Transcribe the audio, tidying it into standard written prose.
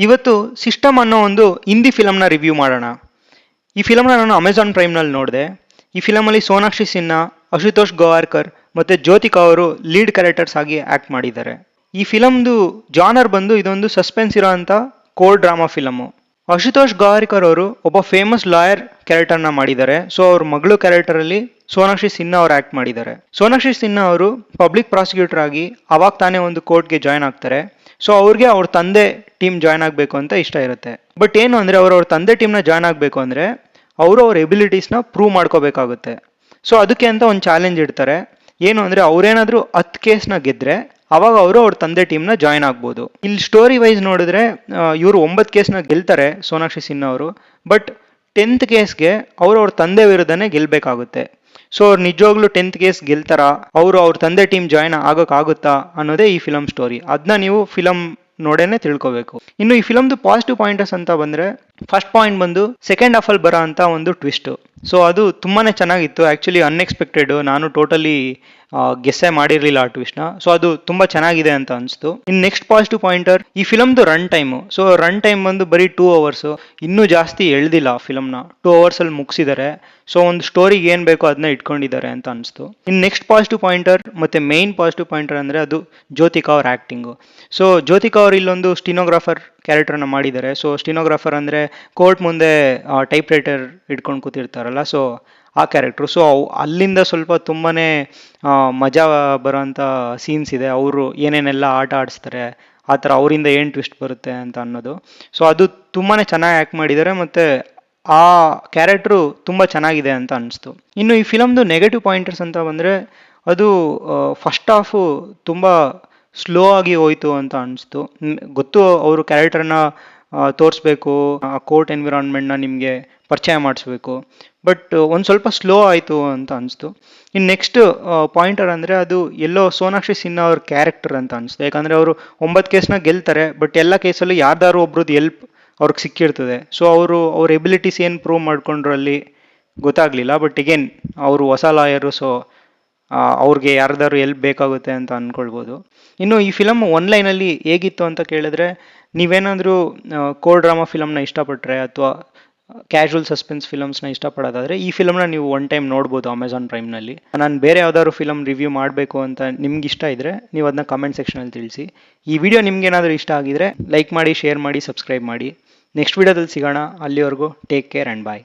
ಇವತ್ತು ಸಿಸ್ಟಮ್ ಅನ್ನೋ ಒಂದು ಹಿಂದಿ ಫಿಲಮ್ನ ರಿವ್ಯೂ ಮಾಡೋಣ. ಈ ಫಿಲಮ್ನ ನಾನು ಅಮೆಝಾನ್ ಪ್ರೈಮ್ನಲ್ಲಿ ನೋಡಿದೆ. ಈ ಫಿಲಮಲ್ಲಿ ಸೋನಾಕ್ಷಿ ಸಿನ್ಹಾ, ಅಶುತೋಷ್ ಗೋವಾರ್ಕರ್ ಮತ್ತು ಜ್ಯೋತಿಕಾ ಅವರು ಲೀಡ್ ಕ್ಯಾರೆಕ್ಟರ್ಸ್ ಆಗಿ ಆ್ಯಕ್ಟ್ ಮಾಡಿದ್ದಾರೆ. ಈ ಫಿಲಮ್ದು ಜಾನರ್ ಬಂದು ಇದೊಂದು ಸಸ್ಪೆನ್ಸ್ ಇರೋ ಅಂಥ ಕೋರ್ಟ್ ಡ್ರಾಮಾ ಫಿಲಮು. ಅಶುತೋಷ್ ಗೋವಾರ್ಕರ್ ಅವರು ಒಬ್ಬ ಫೇಮಸ್ ಲಾಯರ್ ಕ್ಯಾರೆಕ್ಟರ್ನ ಮಾಡಿದ್ದಾರೆ. ಸೊ ಅವ್ರ ಮಗಳು ಕ್ಯಾರೆಕ್ಟರಲ್ಲಿ ಸೋನಾಕ್ಷಿ ಸಿನ್ಹಾ ಅವರು ಆ್ಯಕ್ಟ್ ಮಾಡಿದ್ದಾರೆ. ಸೋನಾಕ್ಷಿ ಸಿನ್ಹಾ ಅವರು ಪಬ್ಲಿಕ್ ಪ್ರಾಸಿಕ್ಯೂಟರ್ ಆಗಿ ಅವಾಗ ತಾನೇ ಒಂದು ಕೋರ್ಟ್ಗೆ ಜಾಯ್ನ್ ಆಗ್ತಾರೆ. ಸೊ ಅವ್ರಿಗೆ ಅವ್ರ ತಂದೆ ಟೀಮ್ ಜಾಯ್ನ್ ಆಗಬೇಕು ಅಂತ ಇಷ್ಟ ಇರುತ್ತೆ. ಬಟ್ ಏನು ಅಂದರೆ ಅವ್ರ ತಂದೆ ಟೀಮ್ನ ಜಾಯ್ನ್ ಆಗಬೇಕು ಅಂದರೆ ಅವರು ಅವ್ರ ಎಬಿಲಿಟೀಸ್ನ ಪ್ರೂವ್ ಮಾಡ್ಕೋಬೇಕಾಗುತ್ತೆ. ಸೊ ಅದಕ್ಕೆ ಅಂತ ಒಂದು ಚಾಲೆಂಜ್ ಇಡ್ತಾರೆ. ಏನು ಅಂದರೆ ಅವರೇನಾದರೂ 10 ಕೇಸ್ನ ಗೆದ್ದರೆ ಅವಾಗ ಅವರು ಅವ್ರ ತಂದೆ ಟೀಮ್ನ ಜಾಯ್ನ್ ಆಗ್ಬೋದು. ಇಲ್ಲಿ ಸ್ಟೋರಿ ವೈಸ್ ನೋಡಿದ್ರೆ ಇವರು 9 ಕೇಸ್ನ ಗೆಲ್ತಾರೆ ಸೋನಾಕ್ಷಿ ಸಿನ್ಹಾ ಅವರು. ಬಟ್ 10th ಕೇಸ್ಗೆ ಅವ್ರ ತಂದೆ ವಿರುದ್ಧನೇ ಗೆಲ್ಲಬೇಕಾಗುತ್ತೆ. ಸೊ ಅವ್ರು ನಿಜವಾಗ್ಲೂ 10th ಕೇಸ್ ಗೆಲ್ತಾರ, ಅವ್ರ ತಂದೆ ಟೀಮ್ ಜಾಯ್ನ್ ಆಗೋಕ್ಕಾಗುತ್ತಾ ಅನ್ನೋದೇ ಈ ಫಿಲಮ್ ಸ್ಟೋರಿ. ಅದನ್ನ ನೀವು ಫಿಲಮ್ ನೋಡೇನೆ ತಿಳ್ಕೊಬೇಕು. ಇನ್ನು ಈ ಫಿಲಮ್ದು ಪಾಸಿಟಿವ್ ಪಾಯಿಂಟರ್ಸ್ ಅಂತ ಬಂದರೆ, ಫಸ್ಟ್ ಪಾಯಿಂಟ್ ಬಂದು ಸೆಕೆಂಡ್ ಹಾಫಲ್ಲಿ ಬರೋ ಅಂತ ಒಂದು ಟ್ವಿಸ್ಟು. ಸೊ ಅದು ತುಂಬಾ ಚೆನ್ನಾಗಿತ್ತು. Actually unexpected. ನಾನು ಟೋಟಲಿ ಗೆಸ್ಸೇ ಮಾಡಿರಲಿಲ್ಲ ಆ ಟ್ವಿಸ್ಟ್ನ. ಸೊ ಅದು ತುಂಬ ಚೆನ್ನಾಗಿದೆ ಅಂತ ಅನಿಸ್ತು. ಇನ್ನು ನೆಕ್ಸ್ಟ್ ಪಾಸಿಟಿವ್ ಪಾಯಿಂಟರ್ ಈ ಫಿಲಮ್ದು run time. So run time ಬಂದು ಬರೀ 2 hours. ಇನ್ನೂ ಜಾಸ್ತಿ ಎಳ್ದಿಲ್ಲ ಫಿಲಮ್ನ. 2 hours ಮುಗಿಸಿದ್ದಾರೆ. ಸೊ ಒಂದು ಸ್ಟೋರಿಗೆ ಏನು ಬೇಕೋ ಅದನ್ನ ಇಟ್ಕೊಂಡಿದ್ದಾರೆ ಅಂತ ಅನಿಸ್ತು. ಇನ್ನು ನೆಕ್ಸ್ಟ್ ಪಾಸಿಟಿವ್ ಪಾಯಿಂಟರ್ ಮತ್ತು ಮೇಯ್ನ್ ಪಾಸಿಟಿವ್ ಪಾಯಿಂಟರ್ ಅಂದರೆ ಅದು ಜ್ಯೋತಿಕಾ ಅವ್ರ ಆ್ಯಕ್ಟಿಂಗು. ಸೊ ಜ್ಯೋತಿಕಾ ಅವರು ಇಲ್ಲೊಂದು ಸ್ಟಿನೋಗ್ರಾಫರ್ ಕ್ಯಾರೆಕ್ಟರ್ನ ಮಾಡಿದ್ದಾರೆ. ಸೊ ಸ್ಟಿನೋಗ್ರಾಫರ್ ಅಂದರೆ ಕೋರ್ಟ್ ಮುಂದೆ ಟೈಪ್ ರೈಟರ್ ಇಟ್ಕೊಂಡು ಕೂತಿರ್ತಾರಲ್ಲ, ಸೊ ಆ ಕ್ಯಾರೆಕ್ಟ್ರು. ಸೊ ಅಲ್ಲಿಂದ ಸ್ವಲ್ಪ ತುಂಬಾ ಮಜಾ ಬರೋಂಥ ಸೀನ್ಸ್ ಇದೆ. ಅವರು ಏನೇನೆಲ್ಲ ಆಟ ಆಡಿಸ್ತಾರೆ, ಆ ಥರ ಅವರಿಂದ ಏನು ಟ್ವಿಸ್ಟ್ ಬರುತ್ತೆ ಅಂತ ಅನ್ನೋದು. ಸೊ ಅದು ತುಂಬಾ ಚೆನ್ನಾಗಿ ಆ್ಯಕ್ಟ್ ಮಾಡಿದ್ದಾರೆ ಮತ್ತು ಆ ಕ್ಯಾರೆಕ್ಟ್ರು ತುಂಬ ಚೆನ್ನಾಗಿದೆ ಅಂತ ಅನಿಸ್ತು. ಇನ್ನು ಈ ಫಿಲಮ್ದು ನೆಗೆಟಿವ್ ಪಾಯಿಂಟರ್ಸ್ ಅಂತ ಬಂದರೆ, ಅದು ಫಸ್ಟ್ ಹಾಫು ತುಂಬ ಸ್ಲೋ ಆಗಿ ಹೋಯಿತು ಅಂತ ಅನಿಸ್ತು. ಗೊತ್ತು ಅವರು ಕ್ಯಾರೆಕ್ಟರ್ನ ತೋರಿಸ್ಬೇಕು, ಆ ಕೋರ್ಟ್ ಎನ್ವಿರಾನ್ಮೆಂಟ್ನ ನಿಮಗೆ ಪರಿಚಯ ಮಾಡಿಸ್ಬೇಕು. ಬಟ್ ಒಂದು ಸ್ವಲ್ಪ ಸ್ಲೋ ಆಯಿತು ಅಂತ ಅನಿಸ್ತು. ಇನ್ನು ನೆಕ್ಸ್ಟ್ ಪಾಯಿಂಟರ್ ಅಂದರೆ ಅದು ಎಲ್ಲೋ ಸೋನಾಕ್ಷಿ ಸಿನ್ಹಾ ಅವ್ರ ಕ್ಯಾರೆಕ್ಟರ್ ಅಂತ ಅನಿಸ್ತು. ಯಾಕಂದರೆ ಅವರು 9 ಕೇಸ್ನ ಗೆಲ್ತಾರೆ, ಬಟ್ ಎಲ್ಲ ಕೇಸಲ್ಲೂ ಯಾರ್ದಾರು ಒಬ್ರದ್ದು ಎಲ್ಪ್ ಅವ್ರಿಗೆ ಸಿಕ್ಕಿರ್ತದೆ. ಸೊ ಅವ್ರ ಎಬಿಲಿಟೀಸ್ ಏನು ಪ್ರೂವ್ ಮಾಡ್ಕೊಂಡ್ರು ಅಲ್ಲಿ ಗೊತ್ತಾಗಲಿಲ್ಲ. ಬಟ್ ಅಗೇನ್ ಅವರು ಹೊಸ ಲಾಯರು, ಸೊ ಅವ್ರಿಗೆ ಯಾರ್ದಾರು ಎಲ್ಪ್ ಬೇಕಾಗುತ್ತೆ ಅಂತ ಅಂದ್ಕೊಳ್ಬೋದು. ಇನ್ನು ಈ ಫಿಲಮ್ ಒನ್ಲೈನಲ್ಲಿ ಹೇಗಿತ್ತು ಅಂತ ಕೇಳಿದ್ರೆ, ನೀವೇನಾದರೂ ಕೋರ್ ಡ್ರಾಮಾ ಫಿಲಮ್ನ ಇಷ್ಟಪಟ್ಟರೆ ಅಥವಾ ಕ್ಯಾಶುವಲ್ ಸಸ್ಪೆನ್ಸ್ ಫಿಲಮ್ಸ್ನ ಇಷ್ಟಪಡೋದಾದರೆ ಈ ಫಿಲಮ್ನ ನೀವು ಒನ್ ಟೈಮ್ ನೋಡ್ಬೋದು ಅಮೆಝಾನ್ ಪ್ರೈಮ್ನಲ್ಲಿ. ನಾನು ಬೇರೆ ಯಾವ್ದಾದ್ರು ಫಿಲಮ್ ರಿವ್ಯೂ ಮಾಡಬೇಕು ಅಂತ ನಿಮ್ಗೆ ಇಷ್ಟ ಇದ್ದರೆ ನೀವು ಅದನ್ನ ಕಮೆಂಟ್ ಸೆಕ್ಷನಲ್ಲಿ ತಿಳಿಸಿ. ಈ ವಿಡಿಯೋ ನಿಮ್ಗೇನಾದರೂ ಇಷ್ಟ ಆಗಿದ್ರೆ ಲೈಕ್ ಮಾಡಿ, ಶೇರ್ ಮಾಡಿ, ಸಬ್ಸ್ಕ್ರೈಬ್ ಮಾಡಿ. ನೆಕ್ಸ್ಟ್ ವಿಡಿಯೋದಲ್ಲಿ ಸಿಗೋಣ. ಅಲ್ಲಿವರೆಗೂ ಟೇಕ್ ಕೇರ್ ಆ್ಯಂಡ್ ಬಾಯ್.